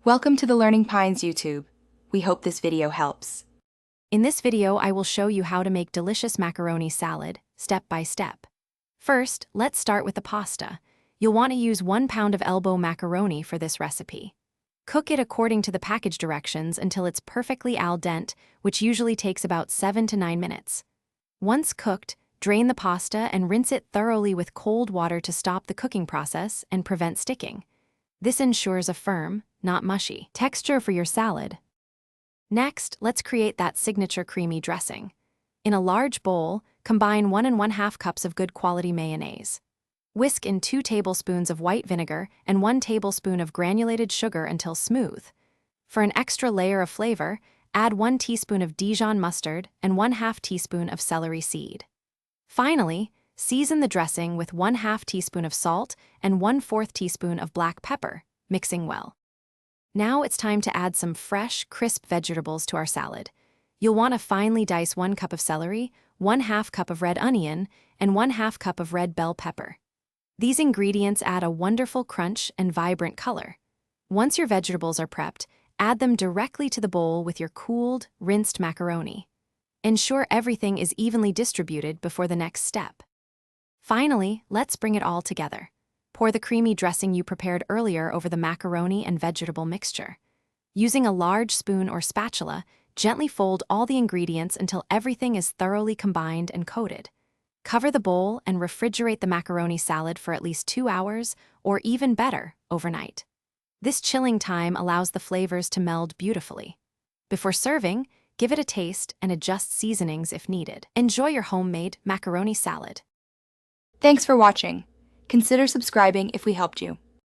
Welcome to the Learning Pines YouTube. We hope this video helps. In this video, I will show you how to make delicious macaroni salad, step by step. First, let's start with the pasta. You'll want to use 1 pound of elbow macaroni for this recipe. Cook it according to the package directions until it's perfectly al dente, which usually takes about 7 to 9 minutes. Once cooked, drain the pasta and rinse it thoroughly with cold water to stop the cooking process and prevent sticking. This ensures a firm, not mushy, texture for your salad. Next, let's create that signature creamy dressing. In a large bowl, combine 1 1/2 cups of good quality mayonnaise. Whisk in 2 tablespoons of white vinegar and 1 tablespoon of granulated sugar until smooth. For an extra layer of flavor, add 1 teaspoon of Dijon mustard and 1/2 teaspoon of celery seed. Finally, season the dressing with 1/2 teaspoon of salt and 1/4 teaspoon of black pepper, mixing well. Now it's time to add some fresh, crisp vegetables to our salad. You'll want to finely dice 1 cup of celery, 1/2 cup of red onion, and 1/2 cup of red bell pepper. These ingredients add a wonderful crunch and vibrant color. Once your vegetables are prepped, add them directly to the bowl with your cooled, rinsed macaroni. Ensure everything is evenly distributed before the next step. Finally, let's bring it all together. Pour the creamy dressing you prepared earlier over the macaroni and vegetable mixture. Using a large spoon or spatula, gently fold all the ingredients until everything is thoroughly combined and coated. Cover the bowl and refrigerate the macaroni salad for at least 2 hours, or even better, overnight. This chilling time allows the flavors to meld beautifully. Before serving, give it a taste and adjust seasonings if needed. Enjoy your homemade macaroni salad. Thanks for watching. Consider subscribing if we helped you.